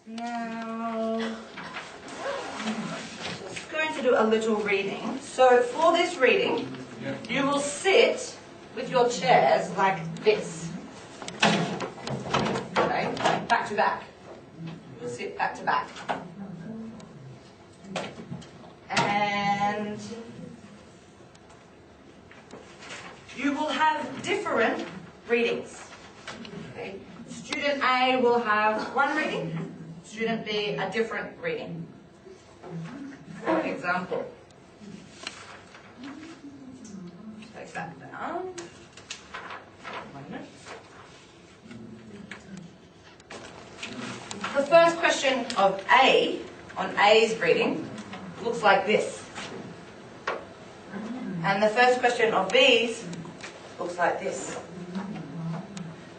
Now, just going to do a little reading. So for this reading, you will sit with your chairs like this. Okay, back to back. You'll sit back to back. And you will have different readings. Okay. Student A will have one reading, student B a different reading. For example, take that down. 1 minute. The first question of A, on A's reading, looks like this. And the first question of B's looks like this.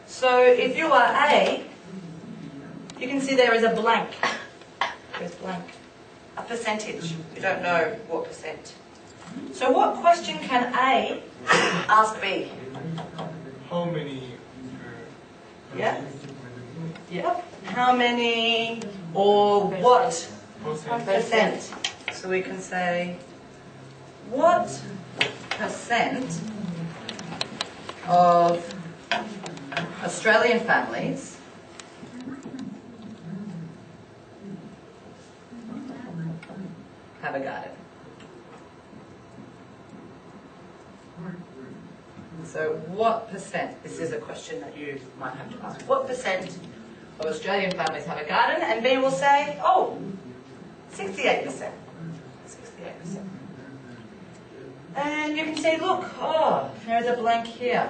So if you are A, you can see there is a blank. There's blank. A percentage. We don't know what percent. So what question can A ask B? How many? Yeah. Yep. How many or what percent? So we can say, what percent of Australian families have a garden? So what percent, this is a question that you might have to ask, what percent of Australian families have a garden? And B will say, oh, 68%. 68%. And you can see, look, oh, there's a blank here.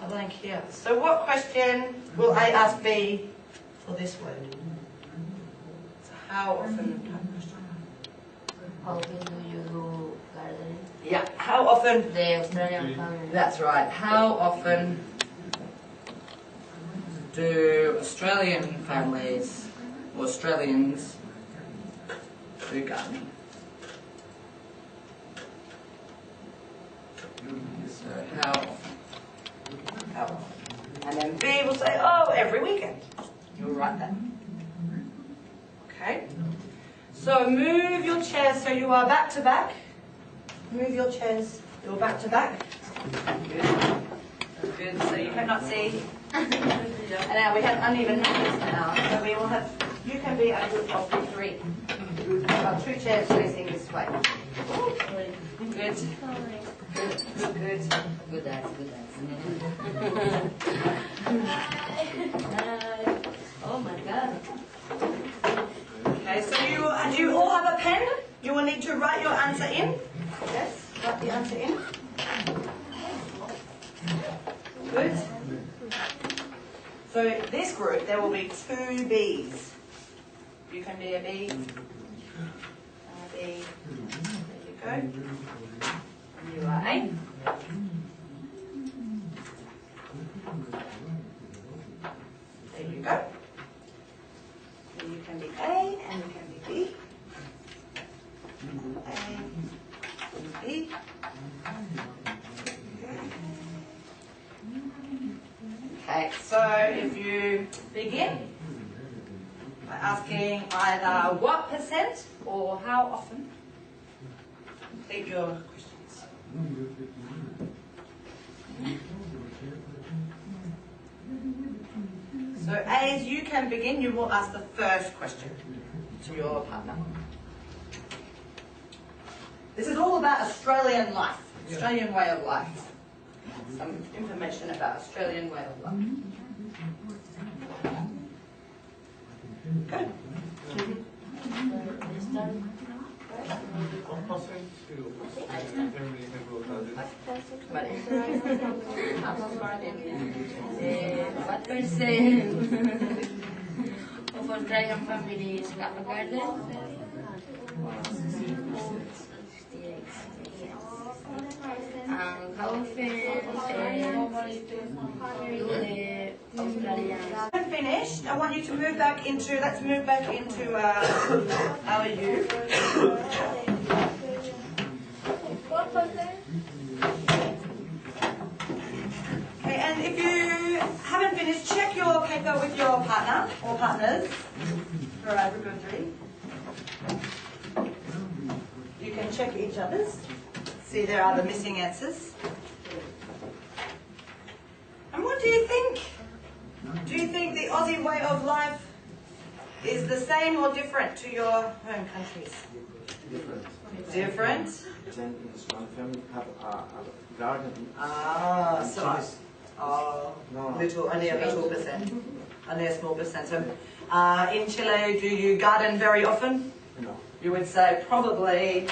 A blank here. So what question will A ask B for this word? So how often type question? How often do you do gardening? Yeah, how often? The Australian family. That's right. How often do Australian families or Australians do gardening? So how often? How often? And then B will say, oh, every weekend. You'll write that. Okay? So move your chairs so you are back to back. Move your chairs, you're back to back. Good. Good. So you cannot see. And now we have uneven numbers now. So we will have, you can be a group of 3. We've got 2 chairs facing this way. Good. Good. Good. Good eyes, good eyes. Oh my God. Okay, so do you all have a pen? You will need to write your answer in. Yes, write the answer in. Good. So this group, there will be 2 B's. You can be a B. A B. There you go. And you are A. There you go. And you can be A and you can be B. A and B. Okay, so if you begin by asking either what percent or how often, complete your questions. So as you can begin, you will ask the first question to your partner. This is all about Australian life, Australian way of life. Some information about Australian way of life. Good. What percent to family have a garden? What percent of Australian families have a garden? 68. And how often do the Australians? When finished, I want you to move back into, let's move back into our U. Okay, and if you haven't finished, check your paper go with your partner or partners. Alright, we're good, 3. You can check each other's. See, there are the missing answers. And what do you think? Do you think the Aussie way of life is the same or different to your home countries? Different? Then in strong family have a garden. Ah, so Trees. No. little, only a little percent, only a small percent. So, in Chile, do you garden very often? No. You would say probably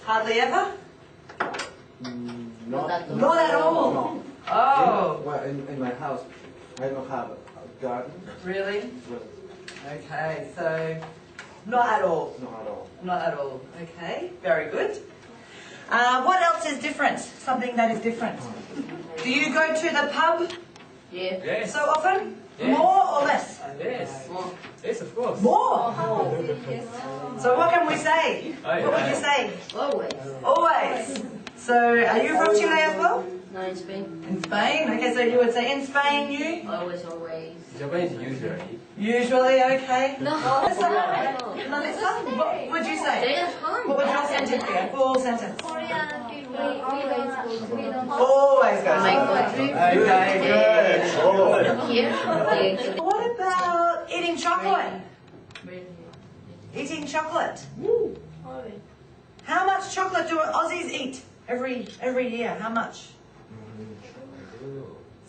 hardly ever. Not. Not at all. No. Oh, Well, in my house, I don't have a garden. really? Well, Okay, so not at all. not at all. Not at all. Okay, very good. What else is different? Something that is different. Do you go to the pub Yeah. Yes. so often? Yes. More or less? Yes. More. Yes, of course. More. So what can we say? What would you say? Always. Always. So are you from Chile as well? No, in Spain. In Spain? Okay, so you would say in Spain you? Always, always. Japanese usually. Usually, okay. No. Melissa, what would you Stay say? at home. What would your sentence be? A full sentence. Korean people, we don't Always goes My on. country. Okay, good. Here. They- What about eating chocolate? Eating chocolate. How much chocolate do Aussies eat every year? How much?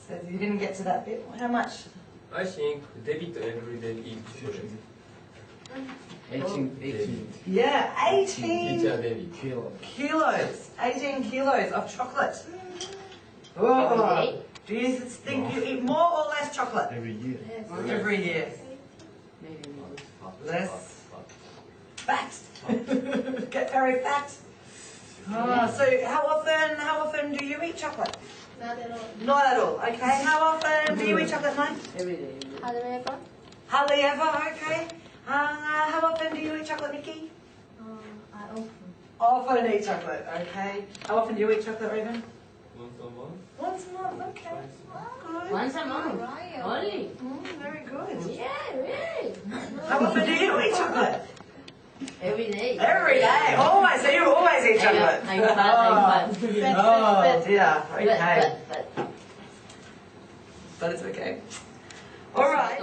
So you didn't get to that bit. How much? I think David every day eat chocolate. 18. Yeah, 18 Teacher David. kilos. 18 kilos of chocolate. Every Oh. day. Do you think you eat more or less chocolate? Every year. Every year. Maybe more. Less fat. Get very fat. Oh, so how often do you eat chocolate? Not at all. Not at all. Okay. How often do you eat chocolate, Mike? Every day. However, Hardly ever. Okay. How often do you eat chocolate, Nikki? I often. Often eat chocolate. Okay. How often do you eat chocolate, Raven? Once a month. Once a month. Okay. Good. Once a month. Only. Very good. Yeah, really. How often do you eat chocolate? Every day. Every day. Always. So you always eat chocolate. I'm fat. Oh dear. But, Okay. but. But it's okay. All right.